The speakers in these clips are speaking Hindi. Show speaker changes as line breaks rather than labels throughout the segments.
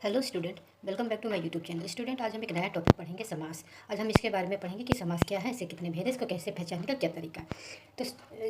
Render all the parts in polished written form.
Hello student, welcome back to my YouTube channel. Student, आज हम एक नया टॉपिक पढ़ेंगे, समास। आज हम इसके बारे में पढ़ेंगे कि समास क्या है, इससे कितने भेद हैं, इसको कैसे पहचानने का क्या तरीका है। तो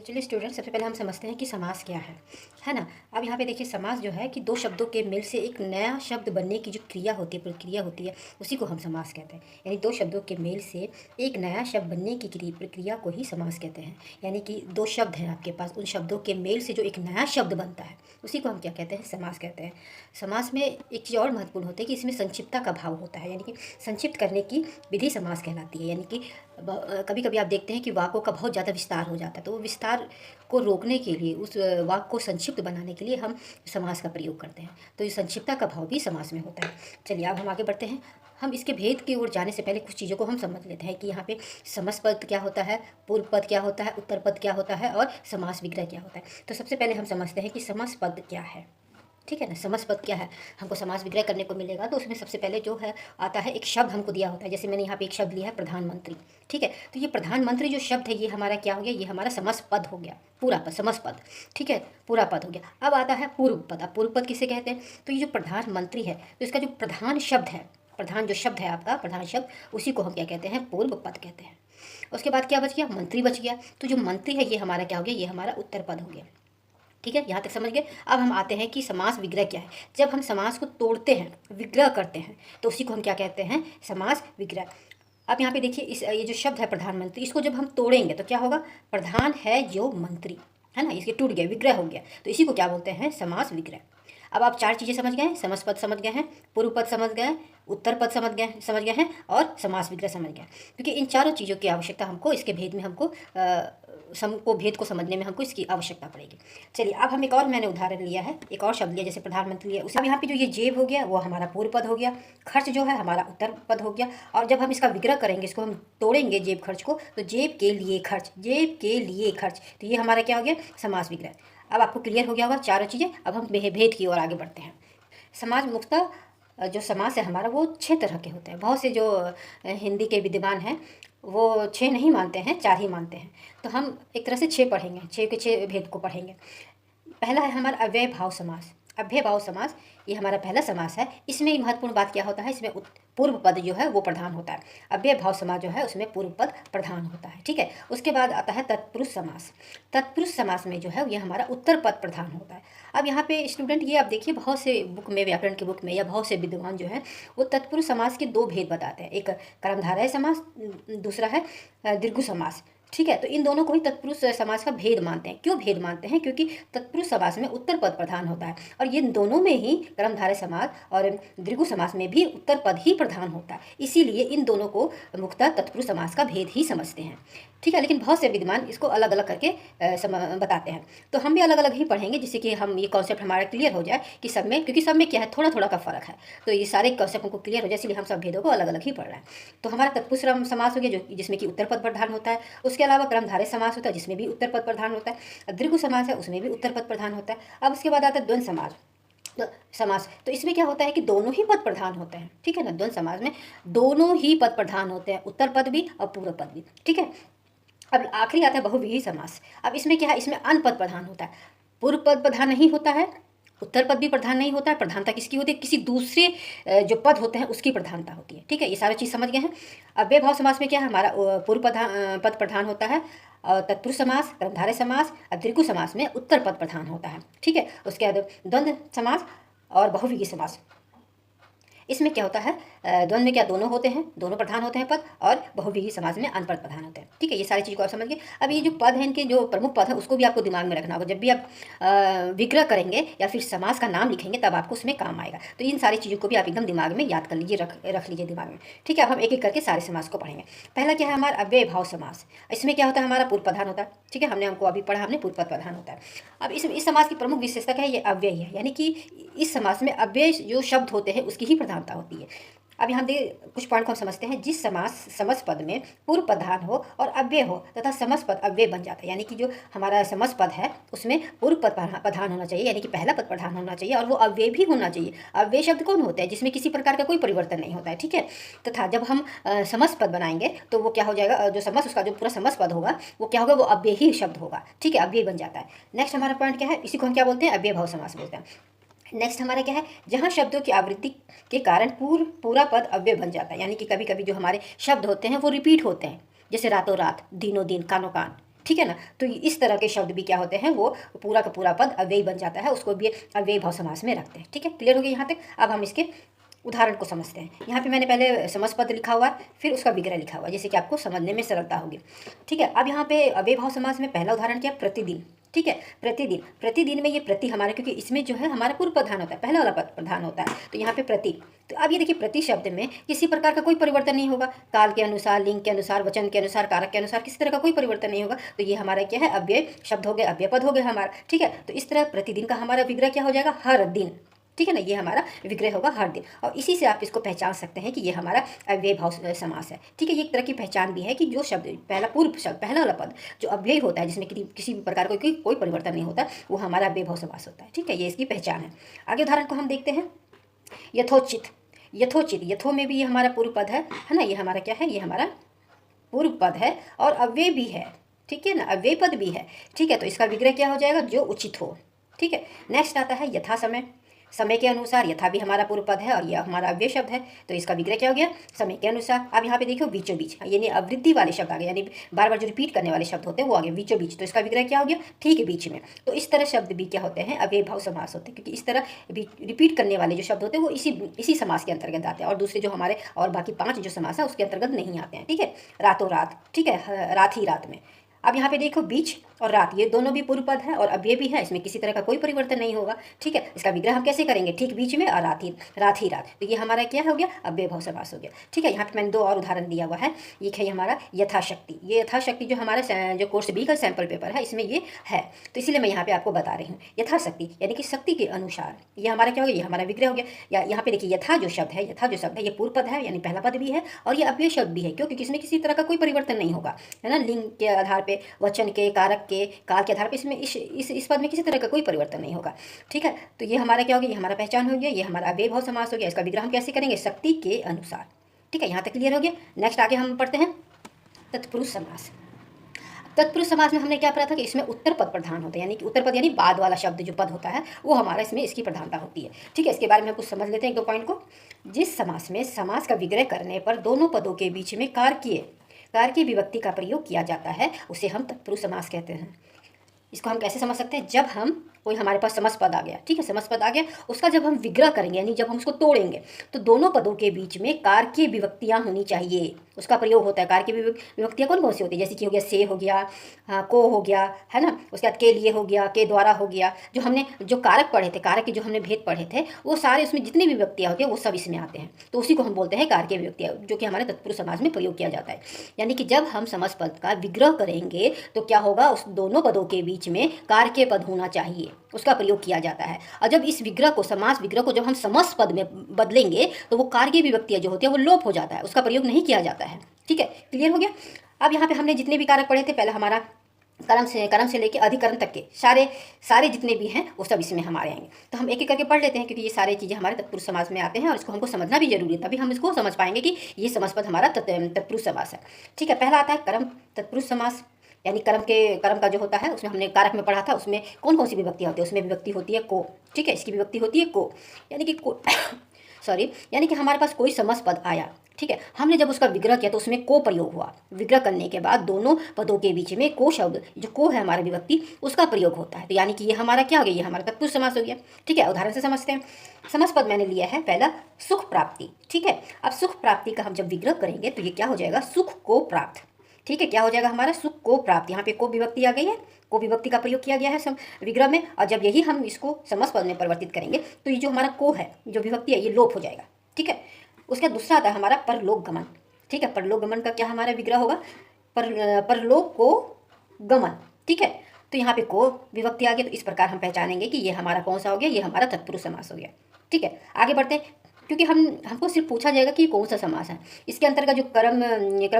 चलिए स्टूडेंट, सबसे पहले हम समझते हैं कि समास क्या है ना। अब यहाँ पे देखिए, समास जो है कि दो शब्दों के मेल से एक नया शब्द बनने की जो क्रिया होती है, प्रक्रिया होती है, उसी को हम समास कहते हैं। यानी दो शब्दों के मेल से एक नया शब्द बनने की प्रक्रिया को ही समास कहते हैं। यानी कि दो शब्द हैं आपके पास, उन शब्दों के मेल से जो एक नया शब्द बनता है, उसी को हम क्या कहते हैं, समास कहते हैं। समास में एक चीज़ और महत्वपूर्ण होती है कि इसमें संक्षिप्तता का भाव होता है, यानी कि संक्षिप्त करने की विधि समास कहलाती है। यानी कि कभी कभी आप देखते हैं कि वाक्यों का बहुत ज़्यादा विस्तार हो जाता है, तो वो विस्तार को रोकने के लिए, उस वाक्य को संक्षिप्त बनाने के लिए हम समास का प्रयोग करते हैं। तो ये संक्षिप्तता का भाव भी समास में होता है। चलिए अब हम आगे बढ़ते हैं। हम इसके भेद की ओर जाने से पहले कुछ चीज़ों को हम समझ लेते हैं कि यहाँ पे समास पद क्या होता है, पूर्व पद क्या होता है, उत्तर पद क्या होता है और समास विग्रह क्या होता है। तो सबसे पहले हम समझते हैं कि समास पद क्या है। ठीक है ना, समास पद क्या है। हमको समास विग्रह करने को मिलेगा, तो उसमें सबसे पहले जो है आता है, एक शब्द हमको दिया होता है। जैसे मैंने यहाँ पे एक शब्द लिया है, प्रधानमंत्री। ठीक है, तो ये प्रधानमंत्री जो शब्द है, ये हमारा क्या हो गया, ये हमारा समास पद हो गया, पूरा पद, समास पद। ठीक है, पूरा पद हो गया। अब आता है पूर्व पद। अब पूर्व पद किसे कहते हैं, तो ये जो प्रधानमंत्री है, तो इसका जो प्रधान शब्द है, प्रधान जो शब्द है आपका, प्रधान शब्द, उसी को हम क्या कहते हैं, पूर्व पद कहते हैं। उसके बाद क्या बच गया, मंत्री बच गया। तो जो मंत्री है, ये हमारा क्या हो गया, ये हमारा उत्तर पद हो गया। ठीक है, यहाँ तक समझ गए। अब हम आते हैं कि समास विग्रह क्या है। जब हम समास को तोड़ते हैं, विग्रह करते हैं, तो उसी को हम क्या कहते हैं, समास विग्रह। अब यहाँ पे देखिए, ये जो शब्द है प्रधानमंत्री, इसको जब हम तोड़ेंगे तो क्या होगा, प्रधान है जो मंत्री, है ना, इसके टूट गया, विग्रह हो गया, तो इसी को क्या बोलते हैं, समास विग्रह। अब आप चार चीज़ें समझ गए हैं, समास पद समझ गए हैं, पूर्व पद समझ गए, उत्तर पद समझ गए हैं और समास विग्रह समझ गए। क्योंकि इन चारों चीज़ों की आवश्यकता हमको, इसके भेद में हमको भेद को समझने में हमको इसकी आवश्यकता पड़ेगी। चलिए अब हम एक और, मैंने उदाहरण लिया है, एक और शब्द लिया, जैसे प्रधानमंत्री लिया। उसे अब यहाँ पे जो ये जेब हो गया, वो हमारा पूर्व पद हो गया, खर्च जो है हमारा उत्तर पद हो गया। और जब हम इसका विग्रह करेंगे, इसको हम तोड़ेंगे जेब खर्च को, तो जेब के लिए खर्च, जेब के लिए खर्च, तो ये हमारा क्या हो गया, समास विग्रह। अब आपको क्लियर हो गया होगा चारों चीज़ें। अब हम भेद की ओर आगे बढ़ते हैं। समाज मुक्तः जो समास है हमारा, वो 6 तरह के होते हैं। बहुत से जो हिंदी के विद्वान हैं, वो 6 नहीं मानते हैं, 4 ही मानते हैं। तो हम एक तरह से 6 पढ़ेंगे, 6 के 6 भेद को पढ़ेंगे। पहला है हमारा अव्यय भाव समास। अव्यय भाव समास, ये हमारा पहला समास है। इसमें महत्वपूर्ण बात क्या होता है, इसमें पूर्व पद जो है वो प्रधान होता है। अव्यय भाव समास जो है, उसमें पूर्व पद प्रधान होता है। ठीक है, उसके बाद आता है तत्पुरुष समास। तत्पुरुष समास में जो है, ये हमारा उत्तर पद प्रधान होता है। अब यहाँ पे स्टूडेंट, ये आप देखिए, बहुत से बुक में, व्याकरण की बुक में, या बहुत से विद्वान जो है, वो तत्पुरुष समास के 2 भेद बताते हैं। एक कर्मधारय समास, दूसरा है दीर्घु समास। ठीक है, तो इन दोनों को ही तत्पुरुष समास का भेद मानते हैं। क्यों भेद मानते हैं, क्योंकि तत्पुरुष समास में उत्तर पद प्रधान होता है, और ये दोनों में ही, कर्मधारय समास और दीर्घु समास में भी उत्तर पद ही प्रधान होता है। इसीलिए इन दोनों को मुख्यतः तत्पुरुष समास का भेद ही समझते हैं। ठीक है, लेकिन बहुत से विद्वान इसको अलग अलग करके बताते हैं। तो हम भी अलग अलग ही पढ़ेंगे, जिससे कि हम ये कॉन्सेप्ट हमारा क्लियर हो जाए कि सब में, क्योंकि सब में क्या है, थोड़ा थोड़ा का फर्क है, तो ये सारे कॉन्सेप्ट हमको क्लियर हो जाए, इसलिए हम सब भेदों को अलग अलग ही पढ़ रहे हैं। तो हमारा तत्पुरुष समास हो गया, जो जिसमें कि उत्तर पद प्रधान होता है। उसके अलावा कर्मधारय समास होता है, जिसमें भी उत्तर पद प्रधान होता है। दीर्घु समास है, उसमें भी उत्तर पद प्रधान होता है। अब उसके बाद आता है द्वंद्व समास। तो समास, तो इसमें क्या होता है कि दोनों ही पद प्रधान होते हैं। ठीक है ना, द्वंद्व समास में दोनों ही पद प्रधान होते हैं, उत्तर पद भी और पूर्व पद भी। ठीक है, अब आखिरी आता है बहुव्रीहि समास। अब इसमें क्या है, इसमें अन पद प्रधान होता है, पूर्व पद प्रधान नहीं होता है, उत्तर पद भी प्रधान नहीं होता है। प्रधानता किसकी होती है, किसी दूसरे जो पद होते हैं उसकी प्रधानता होती है। ठीक है, ये सारी चीज़ समझ गए हैं। अव्यय भाव समास में क्या है, हमारा पूर्व पद प्रधान होता है, और तत्पुरुष समास, कर्मधारय समास, और दीर्घु समास में उत्तर पद प्रधान होता है। ठीक है, उसके बाद द्वंद्व समास और बहुव्रीहि समास। इसमें क्या होता है, द्वंद्व में क्या, दोनों होते हैं, दोनों प्रधान होते हैं पद, और बहुव्रीहि समास में अनपद प्रधान होते हैं। ठीक है, ये सारी चीज़ को आप समझ गए। अब ये जो पद है, इनके जो प्रमुख पद है, उसको भी आपको दिमाग में रखना होगा। जब भी आप विग्रह करेंगे या फिर समास का नाम लिखेंगे, तब आपको उसमें काम आएगा। तो इन सारी चीज़ों को भी आप एकदम दिमाग में याद कर लीजिए, रख लीजिए दिमाग में। ठीक है, अब हम एक एक करके सारे समास को पढ़ेंगे। पहला क्या है, हमारा अव्यय भाव समास। इसमें क्या होता है, हमारा पूर्व प्रधान होता है। ठीक है, हमको अभी पढ़ा, हमने पूर्व पद प्रधान होता है। अब इस समास की प्रमुख विशेषता क्या है, ये अव्यय है, यानी कि इस समास में अव्यय जो शब्द होते हैं उसकी ही प्रधानता होती है। अब यहाँ कुछ पॉइंट को हम समझते हैं। जिस समस्त पद में पूर्व प्रधान हो और अव्यय हो तथा समस्त पद अव्यय बन जाता है, यानी कि जो हमारा समस्त पद है उसमें पूर्व पद प्रधान होना चाहिए, यानी कि पहला पद प्रधान होना चाहिए, और वो अव्यय भी होना चाहिए। अव्यय शब्द कौन होता है, जिसमें किसी प्रकार का कोई परिवर्तन नहीं होता है। ठीक है, तथा जब हम समस्त पद बनाएंगे तो वो क्या हो जाएगा, जो समस्त, उसका जो पूरा समस्त पद होगा वो क्या होगा, वो अव्यय ही शब्द होगा। ठीक है, अव्यय बन जाता है। नेक्स्ट हमारा पॉइंट क्या है, इसी को हम क्या बोलते हैं, अव्यय भाव समास बोलते हैं। नेक्स्ट हमारा क्या है, जहाँ शब्दों की आवृत्ति के कारण पूरा पद अव्यय बन जाता है, यानी कि कभी कभी जो हमारे शब्द होते हैं वो रिपीट होते हैं, जैसे रातों रात, दिनों दिन, कानों कान, ठीक है ना। तो इस तरह के शब्द भी क्या होते हैं, वो पूरा का पूरा पद अव्ययी बन जाता है, उसको भी अव्ययी भाव समास में रखते हैं। ठीक है, क्लियर हो गया यहाँ तक। अब हम इसके उदाहरण को समझते हैं। यहाँ पे मैंने पहले समस्त पद लिखा हुआ है, फिर उसका विग्रह लिखा हुआ है, जैसे कि आपको समझने में सरलता होगी। ठीक है, अब यहाँ पे अव्ययी भाव समास में पहला उदाहरण क्या, प्रतिदिन। ठीक है, प्रतिदिन, प्रतिदिन में ये प्रति हमारा, क्योंकि इसमें जो है हमारा पूर्व प्रधान होता है, पहला वाला पद प्रधान होता है, तो यहाँ पे प्रति। तो अब ये देखिए, प्रति शब्द में किसी प्रकार का कोई परिवर्तन नहीं होगा, काल के अनुसार, लिंग के अनुसार, वचन के अनुसार, कारक के अनुसार किसी तरह का कोई परिवर्तन नहीं होगा, तो ये हमारा क्या है, अव्यय शब्द हो गया, अव्यय पद हो गया हमारा। ठीक है, तो इस तरह प्रतिदिन का हमारा विग्रह क्या हो जाएगा, हर दिन। ठीक है ना, ये हमारा विग्रह होगा हर दिन, और इसी से आप इसको पहचान सकते हैं कि ये हमारा अव्ययी भाव समास है। ठीक है, ये एक तरह की पहचान भी है कि जो शब्द पहला पूर्व शब्द, पहला वाला पद जो अव्ययी होता है, जिसमें किसी भी प्रकार का कोई परिवर्तन नहीं होता, वो हमारा अव्ययी भाव समास होता है। ठीक है, ये इसकी पहचान है। आगे उदाहरण को हम देखते हैं, यथोचित। यथोचित, यथो में भी ये हमारा पूर्व पद है ना, ये हमारा क्या है, ये हमारा पूर्व पद है और अव्यय भी है। ठीक है ना, अव्यय पद भी है। ठीक है, तो इसका विग्रह क्या हो जाएगा, जो उचित हो। ठीक है, नेक्स्ट आता है यथा समय। समय के अनुसार, यथा भी हमारा पूर्व पद है और यह हमारा अव्यय शब्द है, तो इसका विग्रह क्या हो गया, समय के अनुसार। अब यहाँ पे देखो बीचों बीच, यानी आवृत्ति वाले शब्द आ गए, यानी बार बार जो रिपीट करने वाले शब्द होते हैं वो आ गए बीचों बीच, तो इसका विग्रह क्या हो गया, ठीक बीच में। तो इस तरह शब्द भी क्या होते हैं, अव्ययी भाव समास होते हैं, क्योंकि इस तरह रिपीट करने वाले जो शब्द होते हैं वो इसी समास के अंतर्गत आते हैं, और दूसरे जो हमारे और बाकी 5 जो समास है उसके अंतर्गत नहीं आते हैं। ठीक है, रातों रात, ठीक है, रात ही रात में। अब यहाँ पे देखो बीच और रात, ये दोनों भी पूर्व पद है और अव्यय भी है, इसमें किसी तरह का कोई परिवर्तन नहीं होगा। ठीक है, इसका विग्रह हम कैसे करेंगे, ठीक बीच में और रात ही रात, तो ये हमारा क्या हो गया, अव्यय भाव समास हो गया। ठीक है, यहाँ पे मैंने 2 और उदाहरण दिया हुआ है, ये है हमारा यथाशक्ति। ये यथाशक्ति जो हमारा जो कोर्स बी का सैंपल पेपर है, इसमें ये है, तो इसीलिए मैं यहाँ पे आपको बता रही हूँ। यथाशक्ति यानी कि शक्ति के अनुसार, ये हमारा क्या हो गया, ये हमारा विग्रह हो गया। या यहाँ पे देखिए, यथा जो शब्द है, ये पूर्व पद है, यानी पहला पद भी है, और ये अव्यय शब्द भी है, क्योंकि इसमें किसी तरह का कोई परिवर्तन नहीं होगा, है ना। लिंग के आधार पर, वचन के, कारक के, काल के आधार पर इसमें इस पद में किसी तरह का कोई परिवर्तन नहीं होगा। ठीक है, तो ये हमारा क्या हो गया, ये हमारा पहचान हो गया, ये हमारा अव्ययी भाव समास हो गया। इसका विग्रह हम कैसे करेंगे, शक्ति के अनुसार। ठीक है, यहाँ तक क्लियर हो गया। नेक्स्ट आगे हम पढ़ते हैं तत्पुरुष समास। तत्पुरुष समास में हमने क्या पढ़ा था कि इसमें उत्तर पद प्रधान होता है, यानी कि उत्तर पद यानी बाद वाला शब्द जो पद होता है वो हमारा इसमें इसकी प्रधानता होती है। ठीक है, इसके बारे में कुछ समझ लेते हैं 1-2 पॉइंट को। जिस समास में समास का विग्रह करने पर दोनों पदों के बीच में कारकीय विभक्ति का प्रयोग किया जाता है, उसे हम तत्पुरुष समास कहते हैं। इसको हम कैसे समझ सकते हैं, जब हम कोई हमारे पास समस्त पद आ गया, ठीक है, समस्त पद आ गया, उसका जब हम विग्रह करेंगे, यानी जब हम उसको तोड़ेंगे, तो दोनों पदों के बीच में कारकीय विभक्तियाँ होनी चाहिए, उसका प्रयोग होता है। कारकीय विभक्तियाँ कौन कौन सी होती है, जैसे कि हो गया से हो गया, हाँ, को हो गया, है ना, उसके बाद के लिए हो गया, के द्वारा हो गया। जो हमने जो कारक पढ़े थे, कारक के जो हमने भेद पढ़े थे, वो सारे उसमें जितनी भी विभक्तियाँ होती है वो सब इसमें आते हैं, तो उसी को हम बोलते हैं कारकीय विभक्तियाँ, जो कि हमारे तत्पुरुष समास में प्रयोग किया जाता है। यानी कि जब हम समस्त पद का विग्रह करेंगे तो क्या होगा, उस दोनों पदों के बीच में कारकीय पद होना चाहिए, उसका प्रयोग किया जाता है। और जब इस विग्रह को, समास विग्रह को जब हम समस्त पद में बदलेंगे तो वो कारकीय विभक्तियाँ जो होती है वो लोप हो जाता है, उसका प्रयोग नहीं किया जाता है। ठीक है, क्लियर हो गया। अब यहाँ पे हमने जितने भी कारक पढ़े थे, पहले हमारा कर्म से लेके अधिकरण तक के सारे जितने भी हैं वो सब इसमें हमारे आएंगे। तो हम एक एक करके पढ़ लेते हैं, क्योंकि ये सारी चीज़ें हमारे तत्पुरुष समास में आते हैं और इसको हमको समझना भी जरूरी है, तभी हम इसको समझ पाएंगे कि ये समस्त पद हमारा तत्पुरुष समास है। ठीक है, पहला आता है कर्म तत्पुरुष समास, यानी कर्म का जो होता है उसमें हमने कारक में पढ़ा था, उसमें कौन कौन सी विभक्ति होती है, उसमें विभक्ति होती है को। ठीक है, इसकी विभक्ति होती है को, यानी कि यानी कि हमारे पास कोई समस्त पद आया, ठीक है, हमने जब उसका विग्रह किया तो उसमें को प्रयोग हुआ। विग्रह करने के बाद दोनों पदों के बीच में को शब्द, जो को है हमारा विभक्ति, उसका प्रयोग होता है, तो यानी कि ये हमारा क्या हो गया, ये हमारा तत्पुरुष समास हो गया। ठीक है, उदाहरण से समझते हैं। समस्त पद मैंने लिया है पहला सुख प्राप्ति। ठीक है, अब सुख प्राप्ति का हम जब विग्रह करेंगे तो ये क्या हो जाएगा, सुख को प्राप्त। ठीक है, क्या हो जाएगा हमारा, सुख को प्राप्त। यहाँ पे को विभक्ति आ गई है, को विभक्ति का प्रयोग किया गया है सब विग्रह में, और जब यही हम इसको समस्त पद में परिवर्तित करेंगे तो ये जो हमारा को है, जो विभक्ति है, ये लोप हो जाएगा। ठीक है, उसका दूसरा आता है हमारा परलोक गमन। ठीक है, परलोक गमन का क्या हमारा विग्रह होगा, परलोक को गमन। ठीक है, तो यहाँ पे को विभक्ति आ गई, तो इस प्रकार हम पहचानेंगे कि ये हमारा कौन सा हो गया, ये हमारा तत्पुरुष समास हो गया। ठीक है, आगे बढ़ते हैं, क्योंकि हमको सिर्फ पूछा जाएगा कि कौन सा समास है, इसके अंतर्गत जो कर्म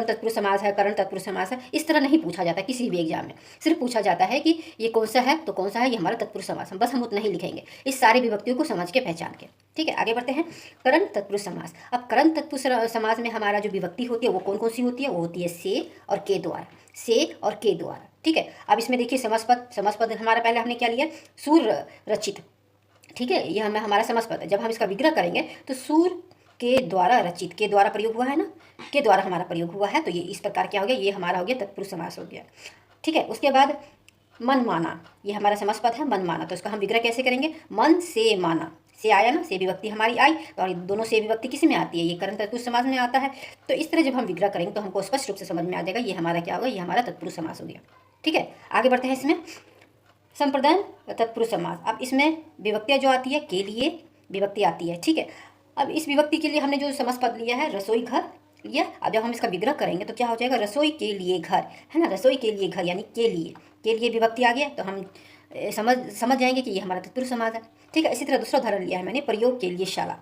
तत्पुरुष समास है, करण तत्पुरुष समास है, इस तरह नहीं पूछा जाता किसी भी एग्जाम में। सिर्फ पूछा जाता है कि ये कौन सा है, तो कौन सा है, ये हमारा तत्पुरुष समास है, बस हम उतना ही लिखेंगे इस सारी विभक्तियों को समझ के पहचान के। ठीक है, आगे बढ़ते हैं, करण तत्पुरुष समास। अब करण तत्पुरुष समास में हमारा जो विभक्ति होती है वो कौन कौन सी होती है, वो होती है से और के द्वारा, से और के द्वारा। ठीक है, अब इसमें देखिए समस्त पद हमारा पहले हमने क्या लिया, सूर्य रचित, ठीक है, ये हमारा समास पद है। जब हम इसका विग्रह करेंगे तो सूर के द्वारा रचित, के द्वारा प्रयोग हुआ है ना, के द्वारा हमारा प्रयोग हुआ है, तो ये इस प्रकार क्या हो गया, ये हमारा हो गया तत्पुरुष समास हो गया। ठीक है, उसके बाद मन माना, ये हमारा समास पद है मन माना, तो इसका हम विग्रह कैसे करेंगे, मन से माना, से आया ना, से विभक्ति हमारी आई, तो और दोनों से विभक्ति किस में आती है, ये करण तत्पुरुष समास में आता है। तो इस तरह जब हम विग्रह करेंगे तो हमको स्पष्ट रूप से समझ में आ जाएगा ये हमारा क्या होगा, ये हमारा तत्पुरुष समास हो गया। ठीक है, आगे बढ़ते हैं इसमें संप्रदान तत्पुरुष समास। अब इसमें विभक्तियाँ जो आती है, के लिए विभक्ति आती है। ठीक है, अब इस विभक्ति के लिए हमने जो समास पद लिया है रसोई घर लिया, अब जब हम इसका विग्रह करेंगे तो क्या हो जाएगा, रसोई के लिए घर, है ना, रसोई के लिए घर यानी के लिए विभक्ति आ गया, तो हम समझ जाएंगे कि ये हमारा तत्पुरुष समास है। ठीक है, इसी तरह दूसरा उदाहरण लिया है मैंने, प्रयोग के लिए शाला,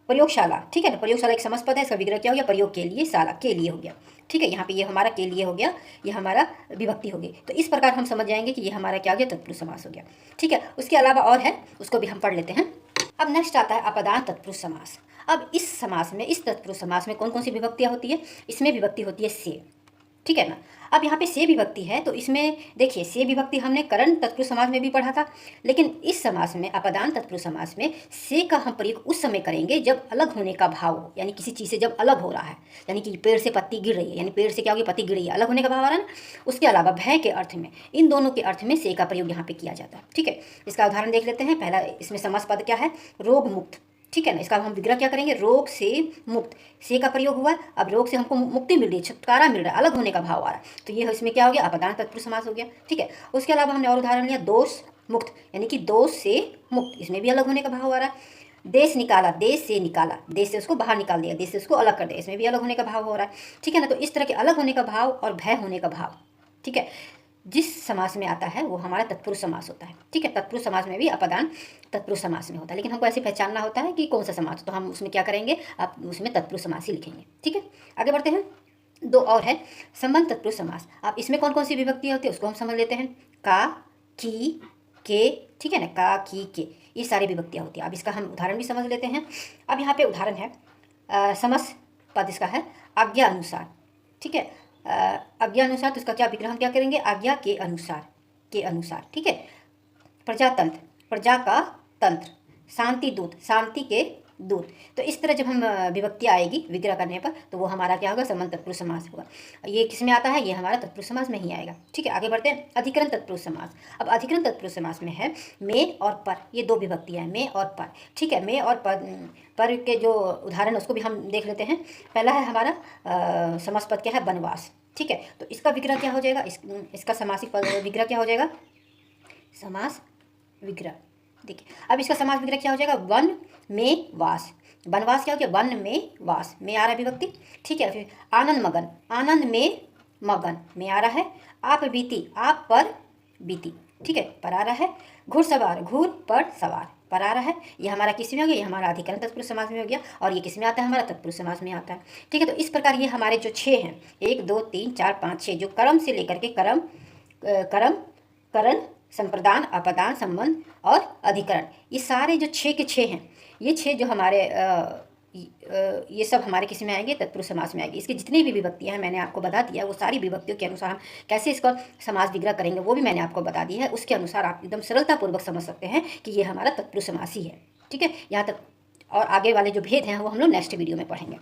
प्रयोगशाला। ठीक है ना, प्रयोगशाला एक समास पद है, इसका विग्रह क्या हो गया, प्रयोग के लिए शाला, के लिए हो गया। ठीक है, यहाँ पे ये हमारा के लिए हो गया, ये हमारा विभक्ति हो गई। तो इस प्रकार हम समझ जाएंगे कि ये हमारा क्या हो गया, तत्पुरुष समास हो गया। ठीक है, उसके अलावा और है, उसको भी हम पढ़ लेते हैं। अब नेक्स्ट आता है अपदान तत्पुरुष समास। अब इस समास में, इस तत्पुरुष समास में कौन कौन सी विभक्तियाँ होती है, इसमें विभक्ति होती है से। ठीक है ना, अब यहाँ पे से विभक्ति है, तो इसमें देखिए से विभक्ति हमने करण तत्पुरुष समास में भी पढ़ा था, लेकिन इस समास में अपदान तत्पुरुष समास में से का हम प्रयोग उस समय करेंगे जब अलग होने का भाव हो, यानी किसी चीज़ से जब अलग हो रहा है, यानी कि पेड़ से पत्ती गिर रही है, यानी पेड़ से क्या होगी, पत्ती गिर रही है, अलग होने का भाव आ रहा है ना। उसके अलावा भय के अर्थ में, इन दोनों के अर्थ में से का प्रयोग यहाँ पे किया जाता है। ठीक है, इसका उदाहरण देख लेते हैं। पहला इसमें समास पद क्या है, रोग मुक्त। ठीक है ना, इसका हम विग्रह क्या करेंगे, रोग से मुक्त, से का प्रयोग हुआ है, अब रोग से हमको मुक्ति मिल रही है, छुटकारा मिल रहा है, अलग होने का भाव आ रहा है, तो ये इसमें क्या हो गया, अपदान तत्पुरुष समास हो गया। ठीक है, उसके अलावा हमने और उदाहरण लिया दोष मुक्त, यानी कि दोष से मुक्त, इसमें भी अलग होने का भाव आ रहा है। देश निकाला, देश से निकाला, देश से उसको बाहर निकाल दिया, देश से उसको अलग कर दिया, इसमें भी अलग होने का भाव हो रहा है। ठीक है ना, तो इस तरह के अलग होने का भाव और भय होने का भाव, ठीक है, जिस समास में आता है वो हमारा तत्पुरुष समास होता है। ठीक है, तत्पुरुष समास में भी अपदान तत्पुरुष समास में होता है, लेकिन हमको ऐसे पहचानना होता है कि कौन सा समास, तो हम उसमें क्या करेंगे, आप उसमें तत्पुरुष समास ही लिखेंगे। ठीक है, आगे बढ़ते हैं। दो और है संबंध तत्पुरुष समास। अब इसमें कौन कौन सी विभक्ति होती है उसको हम समझ लेते हैं। का, की, के, ठीक है ना, का, की, के, ये सारी विभक्तियाँ होती हैं। अब इसका हम उदाहरण भी समझ लेते हैं। अब यहाँ पे उदाहरण है समस पद, इसका है आज्ञा अनुसार। ठीक है, आज्ञा अनुसार, तो इसका क्या विग्रह हम क्या करेंगे, आज्ञा के अनुसार, के अनुसार। ठीक है, प्रजातंत्र, प्रजा का तंत्र, शांति दूत, शांति के दूत। तो इस तरह जब हम विभक्ति आएगी विग्रह करने पर तो वो हमारा क्या होगा, संबंध तत्पुरुष समास होगा। ये किस में आता है, ये हमारा तत्पुरुष समास में ही आएगा। ठीक है, आगे बढ़ते हैं। अधिकरण तत्पुरुष समास। अब अधिकरण तत्पुरुष समास में है में और पर, ये दो विभक्तियाँ हैं, में और पर। ठीक है, में और पर के जो उदाहरण है उसको भी हम देख लेते हैं। पहला है हमारा समास पद क्या है, वनवास। ठीक है, तो इसका विग्रह क्या हो जाएगा, इसका समासिक पद विग्रह क्या हो जाएगा, समास विग्रह। देखिए, अब इसका समास विग्रह क्या हो जाएगा, वन में वास। वनवास क्या हो गया, वन में वास, में आ रहा है विभक्ति। ठीक है, फिर आनंद मगन, आनंद में मगन, में आ रहा है। आप बीती, आप पर बीती। ठीक है, पर आ रहा है। घुड़सवार, घुड़ पर सवार, पर आ रहा है। ये हमारा किस में हो गया, ये हमारा अधिकरण तत्पुरुष समास में हो गया, और ये किस में आता है, हमारा तत्पुरुष समास में आता है। ठीक है, तो इस प्रकार ये हमारे जो 6 हैं, 1 2 3 4 5 6, जो कर्म से लेकर के कर्म, करण, संप्रदान, अपदान, संबंध और अधिकरण, ये सारे जो 6 के 6 हैं, ये 6 जो हमारे ये सब हमारे किस में आएंगे, तत्पुरुष समास में आएंगे। इसकी जितनी भी विभक्तियाँ हैं मैंने आपको बता दिया, वो सारी विभक्तियों के अनुसार हम कैसे इसका समास विग्रह करेंगे वो भी मैंने आपको बता दी है। उसके अनुसार आप एकदम सरलतापूर्वक समझ सकते हैं कि ये हमारा तत्पुरुष समास ही है। ठीक है, यहाँ तक, और आगे वाले जो भेद हैं वो हम लोग नेक्स्ट वीडियो में पढ़ेंगे।